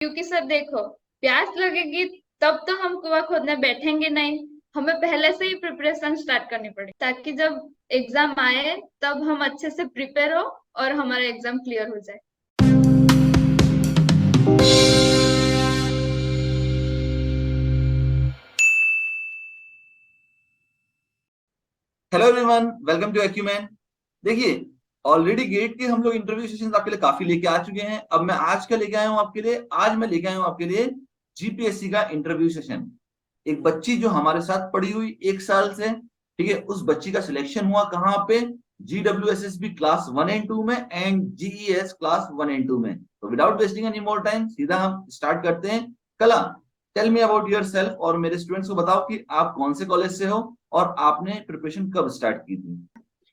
क्योंकि सर देखो, प्यास लगेगी तब तो हम कुआं खोदने बैठेंगे नहीं। हमें पहले से ही प्रिपरेशन स्टार्ट करनी पड़ेगी, ताकि जब एग्जाम आए तब हम अच्छे से प्रिपेयर हो और हमारा एग्जाम क्लियर हो जाए। Hello everyone, welcome to Acumen. देखिए, ऑलरेडी गेट के हम लोग इंटरव्यू सेशन आपके लिए काफी लेके आ चुके हैं। अब मैं आज का लेके आया हूं आपके लिए, आज मैं लेके आया हूं आपके लिए जीपीएससी का इंटरव्यू सेशन। एक बच्ची जो हमारे साथ पढ़ी हुई 1 साल से, ठीक है, उस बच्ची का सिलेक्शन हुआ कहाँ पे? GWSSB क्लास 1 एंड 2 में एंड GES क्लास 1 एंड 2 में। तो without wasting any more time सीधा हम स्टार्ट करते हैं। Kala, tell me about yourself और मेरे स्टूडेंट्स को बताओ कि आप कौन से कॉलेज से हो और आपने प्रिपरेशन कब स्टार्ट की थी।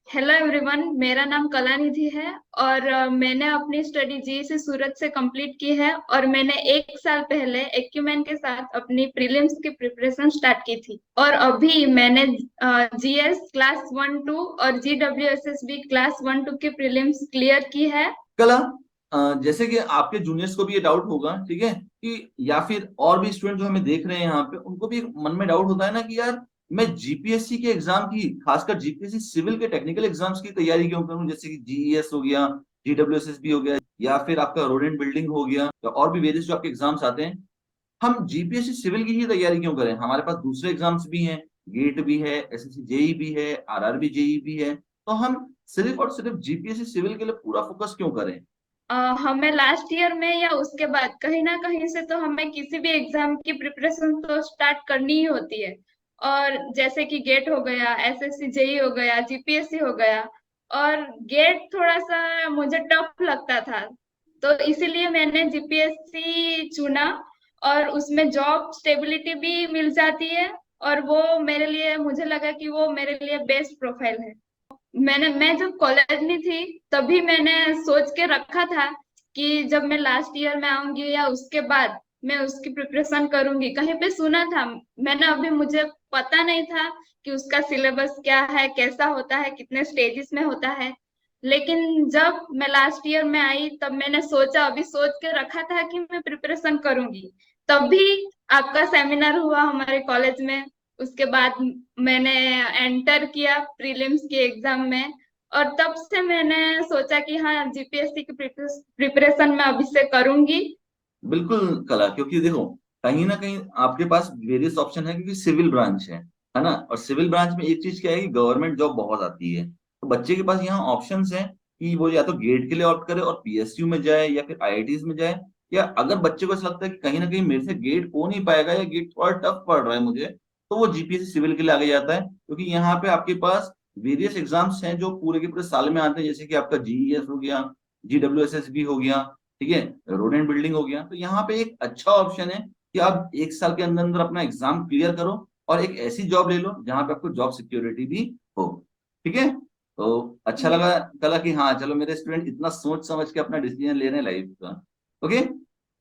हेलो एवरीवन, मेरा नाम कलानिधि है और मैंने अपनी स्टडी जी से सूरत से कंप्लीट की है। और मैंने 1 साल पहले एक्यूमेन के साथ अपनी प्रीलिम्स की प्रिपरेशन स्टार्ट की थी। और अभी मैंने जीएस क्लास 1 2 और GWSSB क्लास 1 2 की प्रीलिम्स क्लियर की है। कला, जैसे कि आपके जूनियर्स को भी ये डाउट होगा, ठीक है, कि या फिर और भी स्टूडेंट जो हमें देख रहे हैं यहाँ पे, उनको भी मन में डाउट होता है ना कि यार मैं जीपीएससी के एग्जाम की, खासकर जीपीएससी सिविल के टेक्निकल एग्जाम्स की तैयारी क्यों करूं? जैसे कि जीईएस हो गया, GWSSB हो गया, या फिर आपका रोड एंड बिल्डिंग हो गया, या और भी वेरियस जो आपके एग्जाम्स आते हैं। हम जीपीएससी सिविल की ही तैयारी क्यों करें? हमारे पास दूसरे एग्जाम्स भी हैं, गेट भी है, एसएससी जेई भी है, आरआरबी जेई भी है। तो हम सिर्फ और सिर्फ जीपीएससी सिविल के लिए पूरा फोकस क्यों करें? हमें लास्ट ईयर में या उसके बाद कहीं ना कहीं से तो हमें किसी भी एग्जाम की प्रिपरेशन तो स्टार्ट करनी ही होती है। और जैसे कि गेट हो गया, एसएससी जेई हो गया, जीपीएससी हो गया। और गेट थोड़ा सा मुझे टफ लगता था, तो इसीलिए मैंने जीपीएससी चुना। और उसमें जॉब स्टेबिलिटी भी मिल जाती है, और वो मेरे लिए, मुझे लगा कि वो मेरे लिए बेस्ट प्रोफाइल है। मैं जब कॉलेज में थी तभी मैंने सोच के रखा था कि जब मैं लास्ट ईयर में आऊंगी या उसके बाद मैं उसकी प्रिपरेशन करूंगी। कहीं पे सुना था मैंने, अभी मुझे पता नहीं था कि उसका सिलेबस क्या है, कैसा होता है, कितने स्टेजेस में होता है। लेकिन जब मैं लास्ट ईयर में आई तब मैंने सोचा, अभी सोच के रखा था कि मैं प्रिपरेशन करूंगी। तभी आपका सेमिनार हुआ हमारे कॉलेज में। उसके बाद मैंने एंटर किया प्रीलिम्स के एग्जाम में। और तब से मैंने सोचा कि हाँ, जीपीएससी की प्रिपरेशन मैं अभी से करूंगी। बिल्कुल कला, क्योंकि देखो, कहीं ना कहीं आपके पास वेरियस ऑप्शन है, क्योंकि सिविल ब्रांच है ना। और सिविल ब्रांच में एक चीज क्या है कि गवर्नमेंट जॉब बहुत आती है। तो बच्चे के पास यहाँ ऑप्शंस हैं कि वो या तो गेट के लिए ऑप्ट करे और पीएसयू में जाए, या फिर आईआईटीज में जाए। या अगर बच्चे को ऐसा लगता है कि कहीं ना कहीं मेरे से गेट हो नहीं पाएगा या गेट थोड़ा टफ पड़ रहा है मुझे, तो वो जीपीएससी सिविल के लिए आगे जाता है। क्योंकि यहाँ पे आपके पास वेरियस एग्जाम्स हैं जो पूरे के पूरे साल में आते हैं, जैसे कि आपका जीईएस हो गया, GWSSB हो गया, ठीक है, रोड एंड बिल्डिंग हो गया। तो यहाँ पे एक अच्छा ऑप्शन है कि आप 1 साल के अंदर अंदर अपना एग्जाम क्लियर करो और एक ऐसी जॉब ले लो जहां पे आपको जॉब सिक्योरिटी भी हो। ठीक है, तो अच्छा लगा कला कि हाँ चलो मेरे स्टूडेंट इतना सोच समझ के अपना डिसीजन ले रहे हैं लाइफ का। ओके,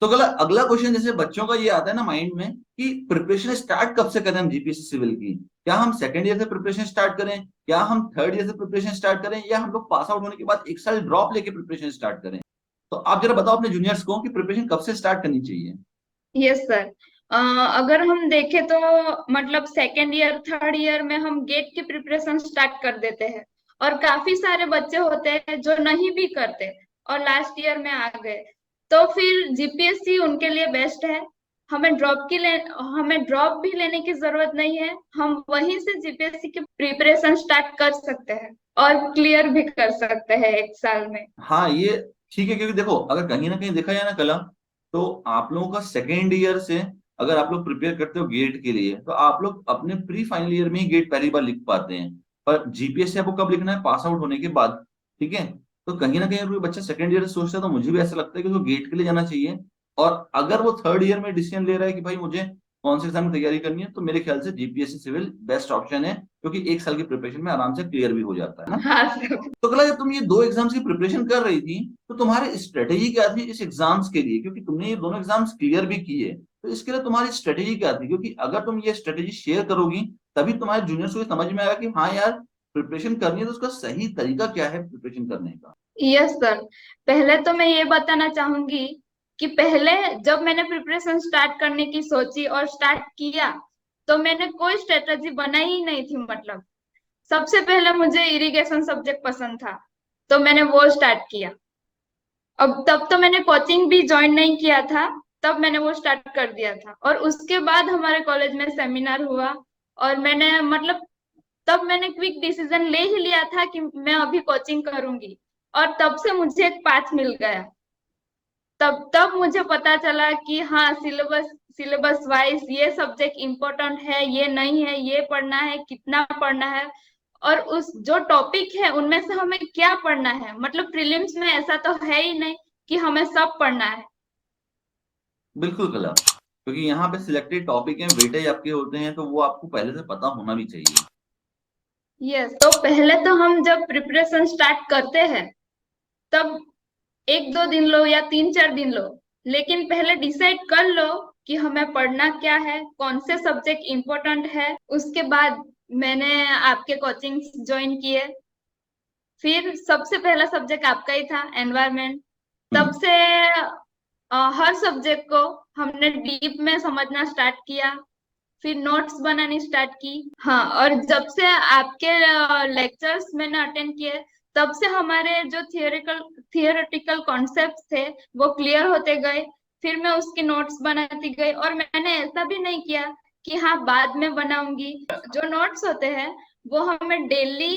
तो कला अगला क्वेश्चन जैसे बच्चों का ये आता है ना माइंड में कि प्रिपरेशन स्टार्ट कब से करें हम जीपीएससी सिविल की? क्या हम सेकंड ईयर से प्रिपरेशन स्टार्ट करें, क्या हम थर्ड ईयर से प्रिपरेशन स्टार्ट करें, या हम लोग पास आउट होने के बाद 1 साल ड्रॉप लेके प्रिपरेशन स्टार्ट करें? तो आप जरा बताओ अपने जूनियर्स को कि प्रिपरेशन कब से स्टार्ट करनी चाहिए। Yes sir. अगर हम देखें तो मतलब सेकेंड ईयर थर्ड ईयर में हम गेट की प्रिपरेशन स्टार्ट कर देते हैं। और काफी सारे बच्चे होते हैं जो नहीं भी करते और लास्ट ईयर में आ गए। तो फिर जीपीएससी उनके लिए बेस्ट है। हमें ड्रॉप भी लेने की जरूरत नहीं है। हम वहीं से जीपीएससी की प्रिपरेशन स्टार्ट कर सकते हैं और क्लियर भी कर सकते हैं 1 साल में। हाँ ये ठीक है, क्योंकि देखो अगर कहीं ना कहीं देखा जाए ना कला, तो आप लोगों का सेकेंड ईयर से अगर आप लोग प्रिपेयर करते हो गेट के लिए, तो आप लोग अपने प्री फाइनल ईयर में ही गेट पहली बार लिख पाते हैं। पर जीपीएससी आपको कब लिखना है? पास आउट होने के बाद। ठीक है, तो कहीं ना कहीं अगर कोई बच्चा सेकेंड ईयर से सोचता है तो मुझे भी ऐसा लगता है कि उसको गेट के लिए जाना चाहिए। और अगर वो थर्ड ईयर में डिसीजन ले रहा है कि भाई मुझे कौन से एग्जाम की तैयारी करनी है, तो मेरे ख्याल से जीपीएससी सिविल बेस्ट ऑप्शन है, क्योंकि 1 साल की प्रिपरेशन में आराम से क्लियर भी हो जाता है ना। हाँ सर। तो कला, जब तुम ये दो एग्जाम्स की प्रिपरेशन कर रही थी, तो तुम्हारी स्ट्रेटेजी क्या थी इस एग्जाम्स के लिए? क्योंकि तुमने ये दोनों एग्जाम्स क्लियर भी किए, तो इसके लिए तुम्हारी स्ट्रेटेजी क्या थी? क्योंकि अगर तुम ये स्ट्रेटेजी शेयर करोगी तभी तुम्हारे जूनियर्स को ये समझ में आएगा कि हाँ यार, प्रिपरेशन करनी है तो उसका सही तरीका क्या है प्रिपरेशन करने का। Yes sir. पहले तो मैं ये बताना चाहूंगी कि पहले जब मैंने प्रिपरेशन स्टार्ट करने की सोची और स्टार्ट किया, तो मैंने कोई स्ट्रेटजी बनाई ही नहीं थी। मतलब सबसे पहले मुझे इरिगेशन सब्जेक्ट पसंद था, तो मैंने वो स्टार्ट किया। अब तब तो मैंने कोचिंग भी ज्वाइन नहीं किया था, तब मैंने वो स्टार्ट कर दिया था। और उसके बाद हमारे कॉलेज में सेमिनार हुआ, और मैंने मतलब तब मैंने क्विक डिसीजन ले ही लिया था कि मैं अभी कोचिंग करूंगी। और तब से मुझे एक पाथ मिल गया। तब तब मुझे पता चला कि हाँ, सिलेबस सिलेबस वाइज ये सब्जेक्ट इम्पोर्टेंट है, ये नहीं है, ये पढ़ना है, कितना पढ़ना है, और उस जो टॉपिक है उनमें से हमें क्या पढ़ना है। मतलब प्रीलिम्स में ऐसा तो है ही नहीं कि हमें सब पढ़ना है। बिल्कुल कला, क्योंकि यहाँ पे सिलेक्टेड टॉपिक हैं, वेटेज आपके होते हैं, तो वो आपको पहले से पता होना भी चाहिए। यस, तो पहले तो हम जब प्रिपरेशन स्टार्ट करते हैं, तब एक दो दिन लो या तीन चार दिन लो, लेकिन पहले डिसाइड कर लो कि हमें पढ़ना क्या है, कौन से सब्जेक्ट इम्पोर्टेंट है। उसके बाद मैंने आपके कोचिंग ज्वाइन किए। फिर सबसे पहला सब्जेक्ट आपका ही था, एनवायरमेंट। तब हम्म। से हर सब्जेक्ट को हमने डीप में समझना स्टार्ट किया, फिर नोट्स बनानी स्टार्ट की। हाँ, और जब से आपके लेक्चर्स मैंने अटेंड किए, तब से हमारे जो थियोरेटिकल कॉन्सेप्ट्स थे वो क्लियर होते गए। फिर मैं उसकी नोट्स बनाती गई, और मैंने ऐसा भी नहीं किया कि हाँ बाद में बनाऊंगी। जो नोट्स होते हैं वो हमें डेली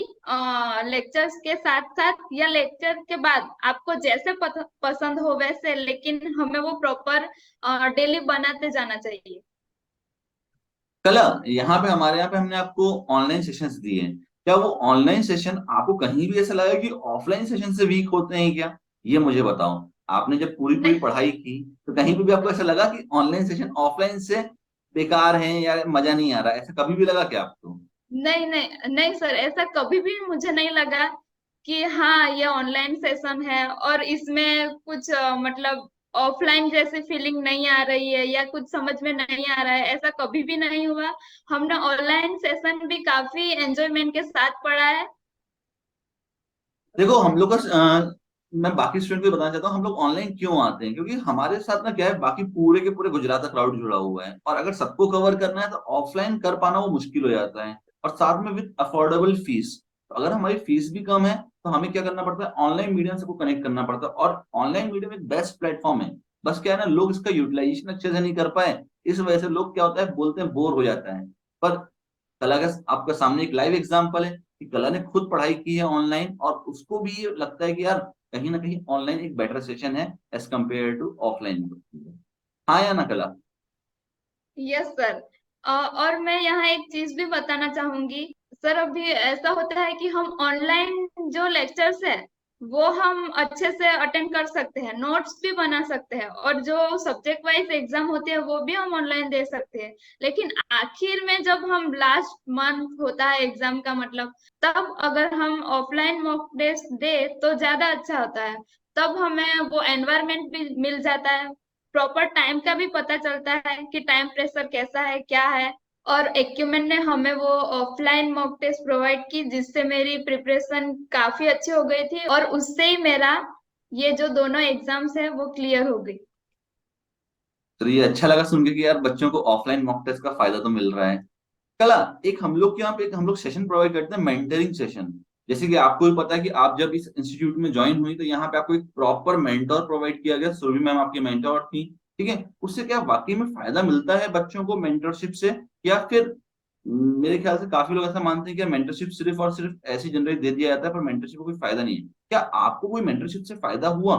लेक्चर्स के साथ साथ या लेक्चर के बाद आपको जैसे पसंद हो वैसे, लेकिन हमें वो प्रॉपर डेली बनाते जाना चाहिए। कला, यहाँ पे हमारे यहाँ पे हमने आपको ऑनलाइन सेशंस दिए हैं। क्या वो ऑनलाइन सेशन आपको कहीं भी ऐसा लगा कि ऑफलाइन सेशन से वीक होते हैं क्या? ये मुझे बताओ। आपने जब पूरी पूरी नहीं, पढ़ाई की तो कहीं पे भी आपको ऐसा लगा कि ऑनलाइन सेशन ऑफलाइन से बेकार है या मजा नहीं आ रहा, ऐसा कभी भी लगा क्या आपको? नहीं, नहीं, नहीं सर, ऐसा कभी भी मुझे नहीं लगा कि हाँ ये ऑनलाइन सेशन है और इसमें कुछ मतलब ऑफलाइन जैसी फीलिंग नहीं आ रही है या कुछ समझ में नहीं आ रहा है। ऐसा कभी भी नहीं हुआ। हमने ऑनलाइन सेशन भी काफी एंजॉयमेंट के साथ पढ़ा है। देखो हम लोग का मैं बाकी स्टूडेंट को बताना चाहता हूँ हम लोग ऑनलाइन क्यों आते हैं, क्योंकि हमारे साथ ना क्या है, बाकी पूरे के पूरे गुजरात का क्राउड जुड़ा हुआ है, और अगर सबको कवर करना है तो ऑफलाइन कर पाना वो मुश्किल हो जाता है, और साथ में विद अफोर्डेबल फीस। तो अगर हमारी फीस भी कम है तो हमें क्या करना पड़ता है, ऑनलाइन मीडियम से को कनेक्ट करना पड़ता है, और ऑनलाइन मीडियम एक बेस्ट प्लेटफॉर्म है। बस क्या है ना, लोग इसका यूटिलाइजेशन अच्छे से नहीं कर पाए, इस वजह से लोग क्या होता है बोलते हैं बोर हो जाता है। पर कला का आपका सामने एक लाइव एग्जांपल है कि कला ने खुद पढ़ाई की है ऑनलाइन, और उसको भी ये लगता है कि यार कहीं ना कहीं ऑनलाइन एक बेटर सेशन है एज कम्पेयर टू ऑफलाइन। हाँ या ना कला? Yes sir. और मैं यहाँ एक चीज भी बताना चाहूंगी। सर, अभी ऐसा होता है कि हम ऑनलाइन जो लेक्चर्स है वो हम अच्छे से अटेंड कर सकते हैं, नोट्स भी बना सकते हैं, और जो सब्जेक्ट वाइज एग्जाम होते हैं वो भी हम ऑनलाइन दे सकते हैं। लेकिन आखिर में जब हम लास्ट मंथ होता है एग्जाम का, मतलब तब अगर हम ऑफलाइन मॉक टेस्ट दे तो ज्यादा अच्छा होता है। तब हमें वो एनवायरनमेंट भी मिल जाता है, प्रॉपर टाइम का भी पता चलता है कि टाइम प्रेशर कैसा है, क्या है। और इक्विपमेंट ने हमें वो ऑफलाइन मॉक टेस्ट प्रोवाइड की, जिससे मेरी प्रिपरेशन काफी अच्छी हो गई थी, और उससे ही मेरा ये जो दोनों एग्जाम्स है वो क्लियर हो गई। तो ये अच्छा लगा सुन के कि यार बच्चों को ऑफलाइन मॉक टेस्ट का फायदा तो मिल रहा है। कला, एक हम लोग के यहाँ पे एक हम लोग सेशन प्रोवाइड करते हैं, मेंटरिंग सेशन। जैसे कि आपको भी पता है कि आप जब इस इंस्टीट्यूट में ज्वाइन हुई तो यहाँ पे आपको एक प्रॉपर मेंटर प्रोवाइड किया गया, सुरभि मैम आपकी मेंटर थी। ठीक है, उससे क्या वाकई में फायदा मिलता है बच्चों को मेंटरशिप से, या फिर मेरे ख्याल से काफी लोग ऐसा मानते हैं कि मेंटरशिप सिर्फ और सिर्फ ऐसी जनरली दे दिया जाता है, पर मेंटरशिप को कोई फायदा नहीं है। क्या आपको कोई मेंटरशिप से फायदा हुआ?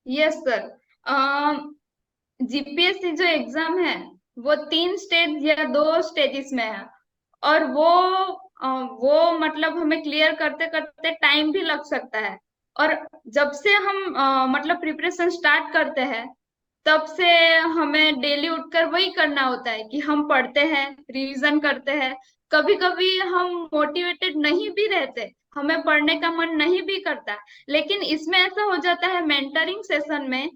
Yes sir. जीपीएससी जो एग्जाम है वो तीन स्टेज या दो स्टेजेस में है, और वो मतलब हमें क्लियर करते करते टाइम भी लग सकता है। और जब से हम मतलब प्रिपरेशन स्टार्ट करते हैं, तब से हमें डेली उठकर वही करना होता है कि हम पढ़ते हैं, रिवीजन करते हैं। कभी कभी हम मोटिवेटेड नहीं भी रहते, हमें पढ़ने का मन नहीं भी करता, लेकिन इसमें ऐसा हो जाता है मेंटरिंग सेशन में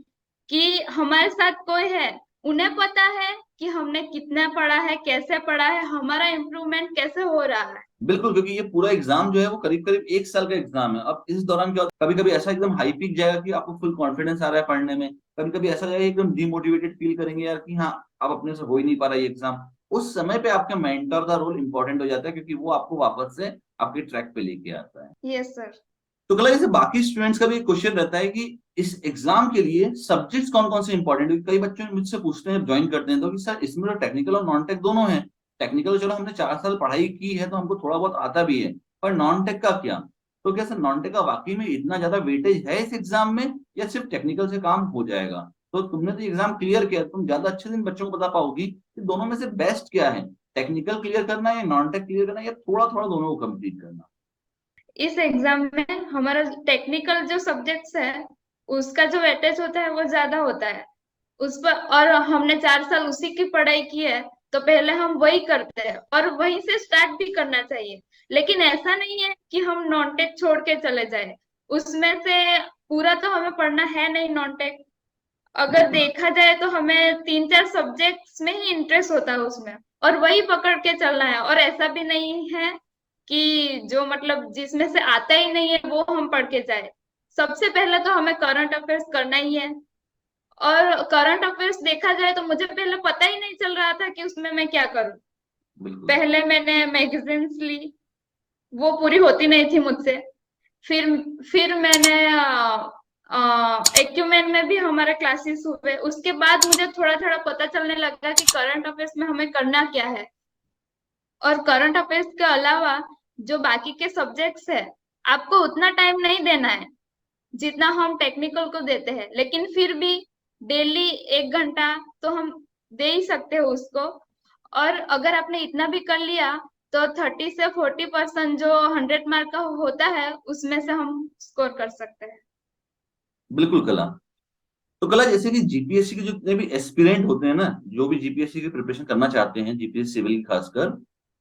कि हमारे साथ कोई है उन्हें पता है कि हमने कितना पढ़ा है, कैसे पढ़ा है, हमारा इम्प्रूवमेंट कैसे हो रहा है। बिल्कुल, क्योंकि ये पूरा एग्जाम जो है वो करीब करीब 1 साल का एग्जाम है। अब इस दौरान क्या होता है, कभी कभी ऐसा एकदम हाई पीक जाएगा कि आपको फुल कॉन्फिडेंस आ रहा है पढ़ने में, कभी कभी ऐसा जाएगा एकदम डिमोटिवेटेड फील करेंगे यार कि हाँ अब अपने से हो ही नहीं पा रहा ये एग्जाम। उस समय पे आपके मेंटर का रोल इंपॉर्टेंट हो जाता है, क्योंकि वो आपको वापस से आपके ट्रैक पे लेके आता है। Yes sir. तो कल जैसे बाकी स्टूडेंट्स का भी क्वेश्चन रहता है कि इस एग्जाम के लिए सब्जेक्ट्स कौन कौन से इंपॉर्टेंट है। कई बच्चे मुझसे पूछते हैं ज्वाइन करते हैं तो कि सर इसमें तो टेक्निकल और नॉन टेक दोनों है। टेक्निकल चलो हमने 4 साल पढ़ाई की है तो हमको थोड़ा बहुत आता भी है, पर नॉन टेक का क्या? तो क्या सर नॉन टेक का वाकई में इतना ज्यादा वेटेज है इस एग्जाम में, या सिर्फ टेक्निकल से काम हो जाएगा? तो तुमने तो एग्जाम क्लियर किया, तुम ज्यादा अच्छे दिन बच्चों को बता पाओगी कि दोनों में से बेस्ट क्या है, टेक्निकल क्लियर करना या नॉन टेक क्लियर करना, या थोड़ा थोड़ा दोनों को कंप्लीट करना। इस एग्जाम में हमारा टेक्निकल जो सब्जेक्ट्स है उसका जो वेटेज होता है वो ज्यादा होता है उस पर, और हमने 4 साल उसी की पढ़ाई की है, तो पहले हम वही करते हैं और वहीं से स्टार्ट भी करना चाहिए। लेकिन ऐसा नहीं है कि हम नॉन टेक छोड़ के चले जाए, उसमें से पूरा तो हमें पढ़ना है नहीं नॉन टेक। अगर बिल्कुल। देखा जाए तो हमें 3-4 सब्जेक्ट्स में ही इंटरेस्ट होता है उसमें, और वही पकड़ के चलना है। और ऐसा भी नहीं है कि जो मतलब जिसमें से आता ही नहीं है वो हम पढ़ के जाए। सबसे पहले तो हमें करंट अफेयर्स करना ही है। और करंट अफेयर्स देखा जाए तो मुझे पहले पता ही नहीं चल रहा था कि उसमें मैं क्या करूं। बिल्कुल। पहले मैंने मैगजीन्स ली, वो पूरी होती नहीं थी मुझसे। फिर फिर मैंने एक्यूमेन में भी हमारे क्लासेस हुए, उसके बाद मुझे थोड़ा थोड़ा पता चलने लगा कि करंट अफेयर्स में हमें करना क्या है। और करंट अफेयर्स के अलावा जो बाकी के सब्जेक्ट्स है, आपको उतना टाइम नहीं देना है जितना हम टेक्निकल को देते हैं, लेकिन फिर भी डेली 1 घंटा तो हम दे ही सकते हो उसको। और अगर आपने इतना भी कर लिया तो 30 से 40% जो 100 मार्क का होता है उसमें से हम स्कोर कर सकते हैं। बिल्कुल कला। तो कला जैसे कि जीपीएससी के जो जितने भी एस्पिरेंट होते हैं ना, जो भी जीपीएससी की प्रिपरेशन करना चाहते हैं, जीपीएससी सिविल की खासकर,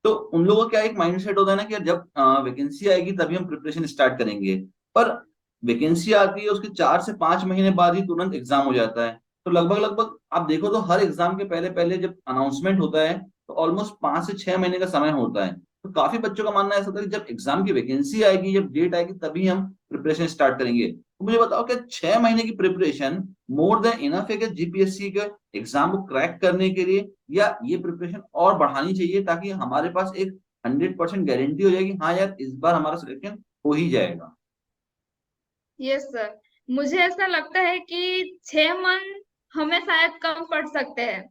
तो उन लोगों का क्या एक माइंडसेट होता है ना कि यार जब वैकेंसी आएगी तभी हम प्रिपरेशन स्टार्ट करेंगे। पर वैकेंसी आती है उसके 4 से 5 महीने बाद ही तुरंत एग्जाम हो जाता है। तो लगभग लगभग आप देखो तो हर एग्जाम के पहले पहले जब अनाउंसमेंट होता है तो ऑलमोस्ट 5 से 6 महीने का समय होता है। तो काफी बच्चों का मानना ऐसा था कि जब एग्जाम की वैकेंसी आएगी, जब डेट आएगी, तभी हम प्रिपरेशन स्टार्ट करेंगे। तो मुझे बताओ क्या 6 महीने की प्रिपरेशन मोर देन इनफ है क्या जीपीएससी के एग्जाम को क्रैक करने के लिए, या ये प्रिपरेशन और बढ़ानी चाहिए ताकि हमारे पास एक 100% गारंटी हो जाएगी हाँ यार इस बार हमारा सिलेक्शन हो ही जाएगा? Yes sir. मुझे ऐसा लगता है कि 6 मंथ हमें शायद कम पड़ सकते हैं।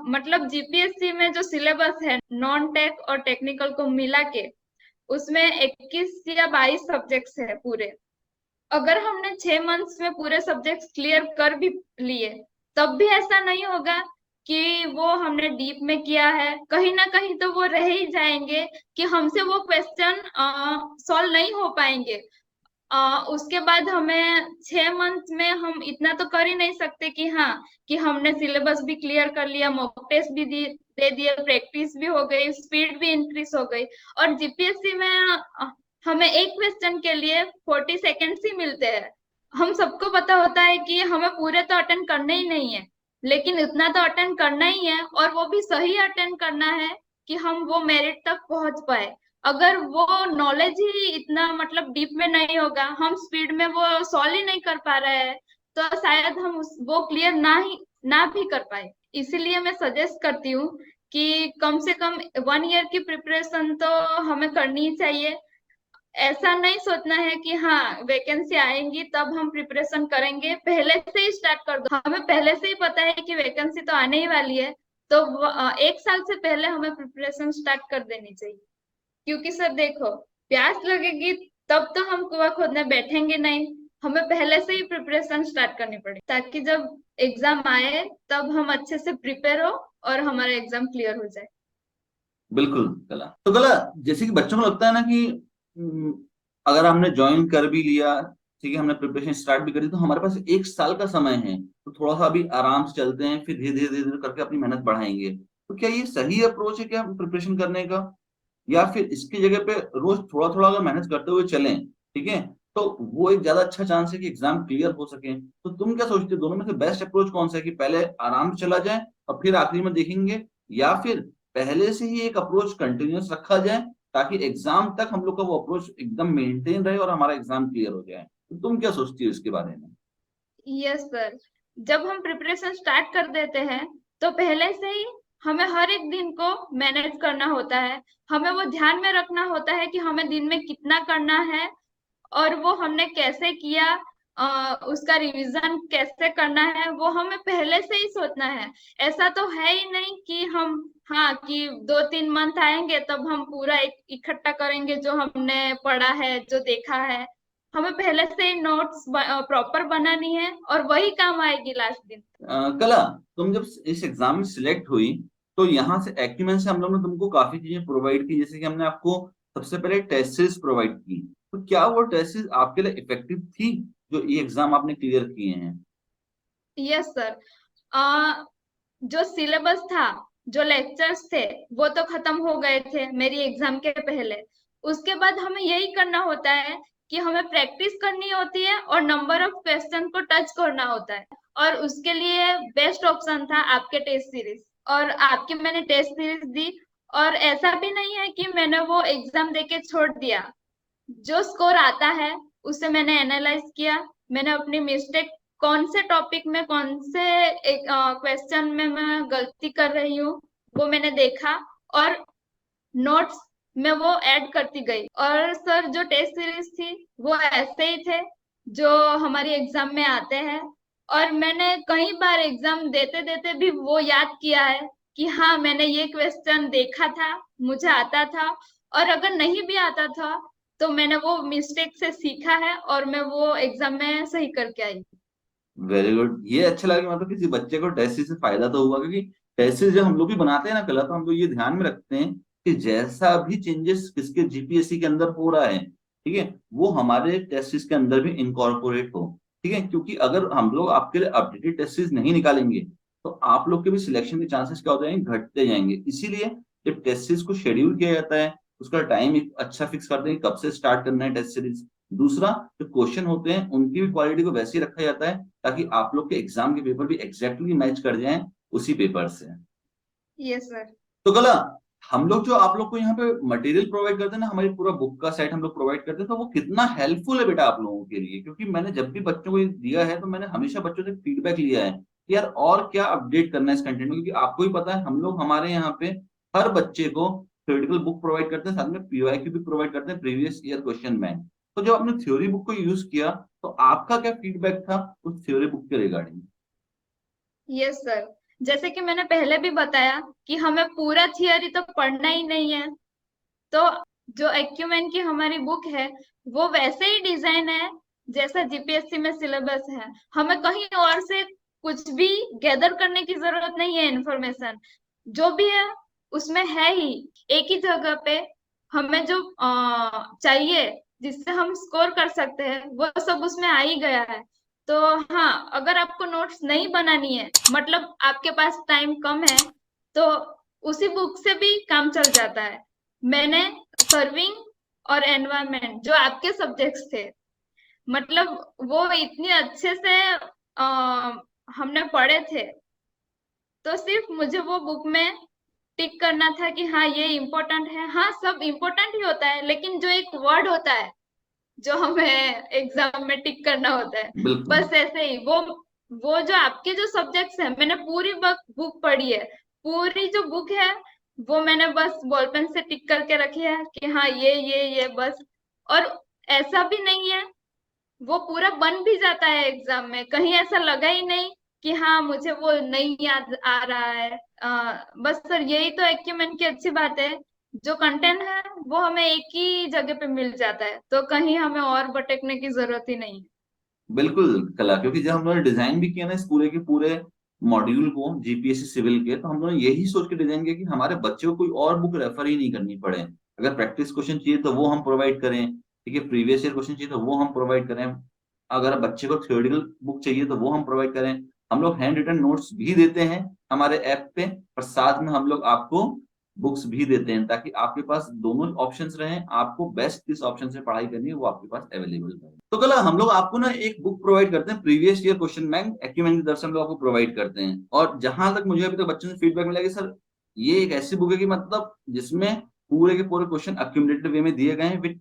मतलब जीपीएससी में जो सिलेबस है नॉन टेक और टेक्निकल को मिला के, उसमें 21 या 22 सब्जेक्ट्स है पूरे। अगर हमने 6 मंथ्स में पूरे सब्जेक्ट्स क्लियर कर भी लिए, तब भी ऐसा नहीं होगा कि वो हमने डीप में किया है। कहीं ना कहीं तो वो रह ही जाएंगे कि हमसे वो क्वेश्चन सॉल्व नहीं हो पाएंगे। उसके बाद हमें 6 मंथ में हम इतना तो कर ही नहीं सकते कि हाँ, कि हमने सिलेबस भी क्लियर कर लिया, मॉक टेस्ट भी दे दिए, प्रैक्टिस भी हो गई, स्पीड भी इंक्रीज हो गई। और जीपीएससी में हमें एक क्वेश्चन के लिए 40 सेकेंड्स ही मिलते हैं। हम सबको पता होता है कि हमें पूरे तो अटेंड करने ही नहीं है, लेकिन इतना तो अटेंड करना ही है, और वो भी सही अटेंड करना है कि हम वो मेरिट तक पहुंच पाए। अगर वो नॉलेज ही इतना मतलब डीप में नहीं होगा, हम स्पीड में वो सॉल्व ही नहीं कर पा रहे हैं, तो शायद हम वो क्लियर ना भी कर पाए। इसीलिए मैं सजेस्ट करती हूँ कि कम से कम 1 ईयर की प्रिपरेशन तो हमें करनी ही चाहिए। ऐसा नहीं सोचना है कि हाँ वैकेंसी आएंगी तब हम प्रिपरेशन करेंगे, पहले से ही स्टार्ट कर दो। हमें पहले से ही पता है कि वैकेंसी तो आने ही वाली है, तो 1 साल से पहले हमें प्रिपरेशन स्टार्ट कर देनी चाहिए। क्योंकि सर देखो, प्यास लगेगी तब तो हम कुआं खोदने बैठेंगे नहीं, हमें पहले से ही प्रिपरेशन स्टार्ट करनी पड़ेगी ताकि जब एग्जाम आए तब हम अच्छे से प्रिपेयर हो और हमारा एग्जाम क्लियर हो जाए। बिल्कुल कला। तो कला जैसे कि बच्चों को लगता है ना कि हम्म, अगर हमने ज्वाइन कर भी लिया, ठीक है, हमने प्रिपरेशन स्टार्ट भी करी, तो हमारे पास 1 साल का समय है, तो थोड़ा सा अभी आराम से चलते हैं, फिर धीरे धीरे धीरे धीरे करके अपनी मेहनत बढ़ाएंगे। तो क्या ये सही अप्रोच है क्या प्रिपरेशन करने का, या फिर इसकी जगह पे रोज थोड़ा थोड़ा अगर मेहनत करते हुए चलें, ठीक है, तो वो एक ज्यादा अच्छा चांस है कि एग्जाम क्लियर हो सके। तो तुम क्या सोचते हो, दोनों में से बेस्ट अप्रोच कौन सा है, कि पहले आराम से चला जाए और फिर आखिरी में देखेंगे, या फिर पहले से ही एक अप्रोच कंटिन्यूअस रखा जाए ताकि एग्जाम तक हम लोग का वो अप्रोच एकदम मेंटेन रहे और हमारा एग्जाम क्लियर हो जाए? तो तुम क्या सोचती हो इसके बारे में? Yes sir. जब हम प्रिपरेशन स्टार्ट कर देते हैं तो पहले से ही हमें हर एक दिन को मैनेज करना होता है। हमें वो ध्यान में रखना होता है कि हमें दिन में कितना करना है और वो हमने कैसे किया, उसका रिवीजन कैसे करना है, वो हमें पहले से ही सोचना है। ऐसा तो है ही नहीं कि हम, हाँ, कि 2-3 मंथ आएंगे तब हम पूरा इकट्ठा करेंगे जो हमने पढ़ा है, जो देखा है। हमें पहले से ही नोट्स प्रॉपर बनानी है और वही काम आएगी लास्ट दिन। कला, तुम जब इस एग्जाम में सिलेक्ट हुई तो यहाँ से एक्यूमेंट से हम लोग ने तुमको काफी चीजें प्रोवाइड की, जैसे कि हमने आपको सबसे पहले टेस्ट सीरीज प्रोवाइड की। तो क्या वो टेस्ट सीरीज आपके लिए इफेक्टिव थी, जो ये एग्जाम आपने क्लियर किए हैं? Yes sir. जो सिलेबस था, जो लेक्चर्स थे, वो तो खत्म हो गए थे मेरी एग्जाम के पहले। उसके बाद हमें यही करना होता है कि हमें प्रैक्टिस करनी होती है और नंबर ऑफ क्वेश्चन को टच करना होता है। और उसके लिए बेस्ट ऑप्शन था आपके टेस्ट सीरीज, और आपकी मैंने टेस्ट सीरीज दी। और ऐसा भी नहीं है कि मैंने वो एग्जाम देके छोड़ दिया। जो स्कोर आता है उसे मैंने एनालाइज किया। मैंने अपनी मिस्टेक, कौन से टॉपिक में, कौन से एक क्वेश्चन में मैं गलती कर रही हूँ, वो मैंने देखा और नोट्स में वो ऐड करती गई। और सर जो टेस्ट सीरीज थी वो ऐसे ही थे जो हमारी एग्जाम में आते हैं। और मैंने कई बार एग्जाम देते देते भी वो याद किया है कि हाँ, मैंने ये क्वेश्चन देखा था, मुझे आता था। और अगर नहीं भी आता था तो मैंने वो मिस्टेक से सीखा है और मैं वो एग्जाम में सही करके आई। वेरी गुड, ये अच्छा लगा कि मतलब किसी बच्चे को टेस्ट सीरीज से फायदा तो हुआ, क्योंकि टेस्ट सीरीज जब हम लोग भी बनाते हैं ना कला, तो हम लोग ये ध्यान में रखते हैं कि जैसा भी चेंजेस किसके जीपीएससी के अंदर हो रहा है, ठीक है, वो हमारे टेस्ट सीरीज के अंदर भी इनकॉर्पोरेट हो। ठीक है, क्योंकि अगर हम लोग आपके लिए अपडेटेड टेस्ट सीरीज नहीं निकालेंगे तो आप लोग के भी सिलेक्शन के चांसेस क्या हो जाएंगे, घटते जाएंगे। इसीलिए जब टेस्ट सीरीज को शेड्यूल किया जाता है, उसका टाइम एक अच्छा फिक्स करते हैं कि कब से स्टार्ट करना है टेस्ट सीरीज। दूसरा, जो क्वेश्चन होते हैं उनकी भी क्वालिटी को वैसे ही रखा जाता है ताकि आप लोग के एग्जाम के पेपर भी एग्जैक्टली मैच कर जाएं उसी पेपर से। Yes sir. तो कला, हम लोग जो आप लोग को यहाँ पे मटेरियल प्रोवाइड करते हैं ना, हमारी पूरा बुक का सेट हम लोग प्रोवाइड करते हैं, तो वो कितना हेल्पफुल है बेटा आप लोगों के लिए? क्योंकि मैंने जब भी बच्चों को ये दिया है तो मैंने हमेशा बच्चों से फीडबैक लिया है कि यार और क्या अपडेट करना है इस कंटेंट में, क्योंकि आपको ही पता है हम लोग हमारे यहाँ पे हर बच्चे को थ्योरेटिकल बुक प्रोवाइड करते हैं, साथ में पीवाईक्यू भी प्रोवाइड करते हैं, प्रीवियस ईयर क्वेश्चन बैंक। तो जब आपने थ्योरी बुक को यूज किया तो आपका क्या फीडबैक था उस थ्योरी बुक के रिगार्डिंग? Yes sir. जैसे कि मैंने पहले भी बताया कि हमें पूरा थियरी तो पढ़ना ही नहीं है। तो जो एक्यूमेन की हमारी बुक है वो वैसे ही डिजाइन है जैसा जीपीएससी में सिलेबस है। हमें कहीं और से कुछ भी गैदर करने की जरूरत नहीं है। इंफॉर्मेशन जो भी है उसमें है ही, एक ही जगह पे। हमें जो चाहिए, जिससे हम स्कोर कर सकते हैं, वो सब उसमें आ ही गया है। तो हाँ, अगर आपको नोट्स नहीं बनानी है, मतलब आपके पास टाइम कम है, तो उसी बुक से भी काम चल जाता है। मैंने सर्विंग और एनवायरनमेंट जो आपके सब्जेक्ट्स थे, मतलब वो इतने अच्छे से हमने पढ़े थे। तो सिर्फ मुझे वो बुक में टिक करना था कि हाँ, ये इम्पोर्टेंट है। हाँ, सब इम्पोर्टेंट ही होता है, लेकिन जो एक वर्ड होता है जो हमें एग्जाम में टिक करना होता है, बिल्कुल। बस ऐसे ही वो जो आपके जो सब्जेक्ट्स है, मैंने पूरी बुक पढ़ी है। पूरी जो बुक है वो मैंने बस बॉल पेन से टिक करके रखी है कि हाँ, ये बस। और ऐसा भी नहीं है, वो पूरा बन भी जाता है एग्जाम में। कहीं ऐसा लगा ही नहीं कि हाँ, मुझे वो नहीं याद आ रहा है। बस सर, यही तो एक्यूमेन की अच्छी बात है। जो कंटेंट है वो हमें एक ही जगह पे मिल जाता है, तो कहीं हमें और भटकने की जरूरत ही नहीं है। बिल्कुल कला, क्योंकि जब हम लोगों ने डिजाइन भी किया ना इस पूरे के पूरे मॉड्यूल को जीपीएससी सिविल के, तो हम लोगों ने यही सोच के डिजाइन किया कि हमारे बच्चे को कोई और बुक रेफर ही नहीं करनी पड़े। अगर प्रैक्टिस क्वेश्चन चाहिए तो वो हम प्रोवाइड करें, ठीक है, प्रीवियस ईयर क्वेश्चन चाहिए तो वो हम प्रोवाइड करें, अगर बच्चे को थ्योरेटिकल बुक चाहिए तो वो हम प्रोवाइड करें। हम लोग हैंड रिटन नोट्स भी देते हैं हमारे ऐप पे, और साथ में हम लोग आपको बुक्स भी देते हैं, ताकि आपके पास दोनों ऑप्शंस रहें, आपको बेस्ट किस ऑप्शन से पढ़ाई करनी है वो आपके पास अवेलेबल रहे। तो कल हम लोग आपको ना एक बुक प्रोवाइड करते हैं, previous year question bank acumen की तरफ से हम लोग आपको प्रोवाइड करते हैं। और जहां तक मुझे अभी तक बच्चों से फीडबैक मिला कि सर ये एक ऐसी बुक है कि मतलब जिसमें पूरे के पूरे क्वेश्चन अक्यूमुलेटेड वे में दिए गए हैं with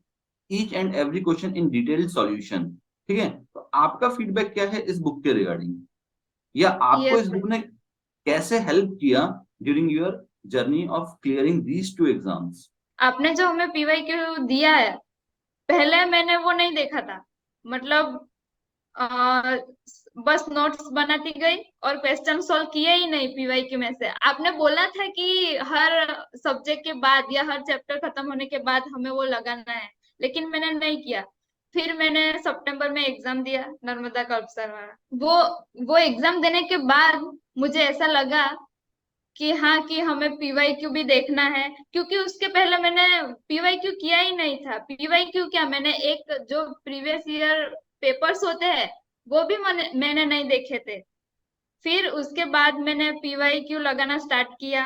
each and every question in detailed solution. ठीक है, तो आपका फीडबैक क्या है इस बुक के रिगार्डिंग, या आपको यस इस सर। बुक ने कैसे हेल्प किया during your journey of clearing these two exams? आपने जो हमें पीवाई क्यू दिया है, पहले मैंने वो नहीं देखा था। मतलब आ, बस नोट्स बनाती गई और क्वेश्चन सॉल्व किए ही नहीं पीवाईक्यू में से। आपने बोला था कि हर सब्जेक्ट के बाद या हर चैप्टर खत्म होने के बाद हमें वो लगाना है, लेकिन मैंने नहीं किया। फिर मैंने सितंबर में एग्जाम दिया नर्मदा का अवसर वाला। वो एग्जाम देने के बाद मुझे ऐसा लगा कि हाँ, कि हमें पीवाईक्यू भी देखना है, क्योंकि उसके पहले मैंने पीवाईक्यू किया ही नहीं था। पीवाईक्यू क्या, मैंने एक जो प्रीवियस ईयर पेपर्स होते हैं वो भी मैंने नहीं देखे थे। फिर उसके बाद मैंने पीवाईक्यू लगाना स्टार्ट किया।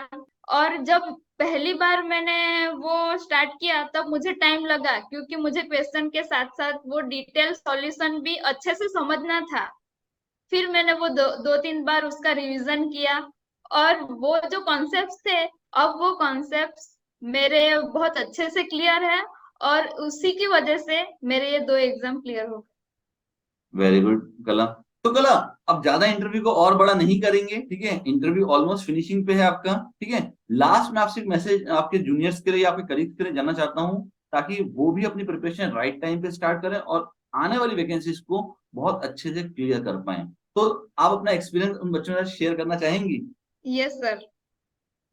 और जब पहली बार मैंने वो स्टार्ट किया तब मुझे टाइम लगा, क्योंकि मुझे क्वेश्चन के साथ साथ वो डिटेल सॉल्यूशन भी अच्छे से समझना था। फिर मैंने वो दो तीन बार उसका रिवीजन किया, और वो जो कॉन्सेप्ट्स थे, अब वो कॉन्सेप्ट्स मेरे बहुत अच्छे से क्लियर है, और उसी की वजह से मेरे ये 2 एग्जाम क्लियर हो वेरी गुड कला। तो कला, अब ज्यादा इंटरव्यू को और बड़ा नहीं करेंगे, ठीक है, इंटरव्यू ऑलमोस्ट फिनिशिंग पे है आपका, ठीक है। लास्ट में आपसे एक मैसेज आपके जूनियर्स के लिए या आपके कलीग्स के लिए जानना चाहता हूँ, ताकि वो भी अपनी प्रिपरेशन राइट टाइम पे स्टार्ट करें और आने वाली वैकेंसीज को बहुत अच्छे से क्लियर कर पाए। तो आप अपना एक्सपीरियंस उन बच्चों के साथ शेयर करना चाहेंगी? गया। Yes sir.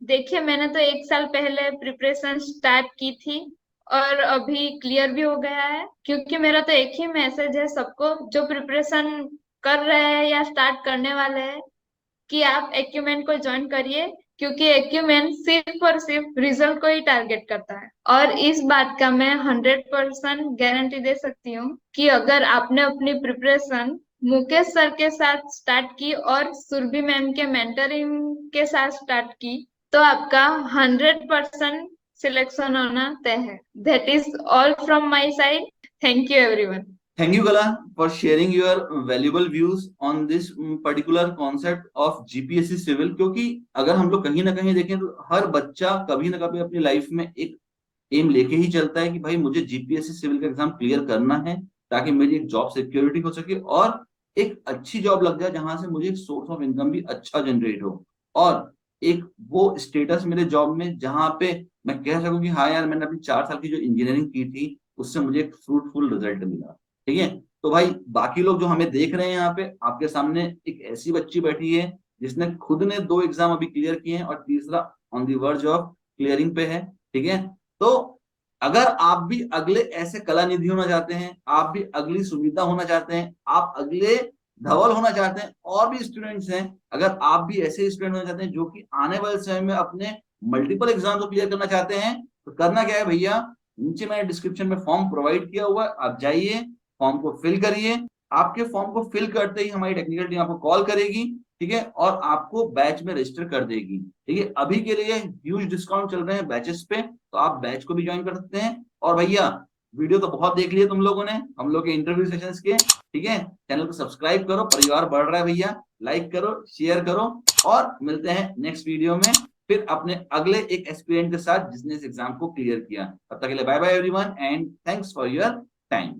देखिए, मैंने तो 1 साल पहले प्रिपरेशन स्टार्ट की थी, और अभी क्लियर भी हो गया है। क्योंकि मेरा तो एक ही मैसेज है सबको जो प्रिपरेशन कर रहे हैं या स्टार्ट करने वाले हैं, कि आप एक्यूमेन को ज्वाइन करिए। क्योंकि एक्यूमेन सिर्फ और सिर्फ रिजल्ट को ही टारगेट करता है, और इस बात का मैं 100% गारंटी दे सकती हूँ कि अगर आपने अपनी प्रिपरेशन मुकेश सर के साथ स्टार्ट की और सुरभि मैम के मेंटरिंग के साथ स्टार्ट की, तो आपका 100% सिलेक्शन होना तय है। That is all from my side. Thank you everyone. Thank you, Kala, for sharing your valuable views on this particular concept of GPSC civil. क्योंकि अगर हम लोग कहीं ना कहीं देखें तो हर बच्चा कभी ना कभी अपनी लाइफ में एक एम लेके ही चलता है कि भाई मुझे जीपीएससी सिविल का एग्जाम क्लियर करना है, ताकि मेरी एक जॉब सिक्योरिटी हो सके और एक अच्छी जॉब लग जाए जहां से मुझे एक सोर्स ऑफ इनकम भी अच्छा जनरेट हो, और एक वो स्टेटस मेरे जॉब में जहां पे मैं कह सकूं कि हाँ यार, मैंने अपनी 4 साल की जो इंजीनियरिंग की थी उससे मुझे एक फ्रूटफुल रिजल्ट मिला। ठीक है, तो भाई बाकी लोग जो हमें देख रहे हैं यहाँ पे, आपके सामने एक ऐसी बच्ची बैठी है जिसने खुद ने 2 एग्जाम अभी क्लियर किए हैं और तीसरा on the verge of clearing पे है। ठीक है, तो अगर आप भी अगले ऐसे कला निधि होना चाहते हैं, आप भी अगली सुविधा होना चाहते हैं, आप अगले धवल होना चाहते हैं, और भी स्टूडेंट्स हैं, अगर आप भी ऐसे स्टूडेंट होना चाहते हैं जो कि आने वाले समय में अपने मल्टीपल एग्जाम को क्लियर करना चाहते हैं, तो करना क्या है भैया, नीचे मैंने डिस्क्रिप्शन में फॉर्म प्रोवाइड किया हुआ है, आप जाइए फॉर्म को फिल करिए। आपके फॉर्म को फिल करते ही हमारी टेक्निकल टीम आपको कॉल करेगी, ठीक है, और आपको बैच में रजिस्टर कर देगी। ठीक है, अभी के लिए ह्यूज डिस्काउंट चल रहे हैं बैचेस पे, तो आप बैच को भी ज्वाइन कर सकते हैं। और भैया वीडियो तो बहुत देख लिए तुम लोगों ने हम लोग के इंटरव्यू सेशंस के, ठीक है, चैनल को सब्सक्राइब करो, परिवार बढ़ रहा है भैया, लाइक करो, शेयर करो, और मिलते हैं नेक्स्ट वीडियो में फिर अपने अगले एक एस्पिरेंट के साथ जिसने इस एग्जाम को क्लियर किया। तब तक के लिए bye bye everyone and thanks for your time.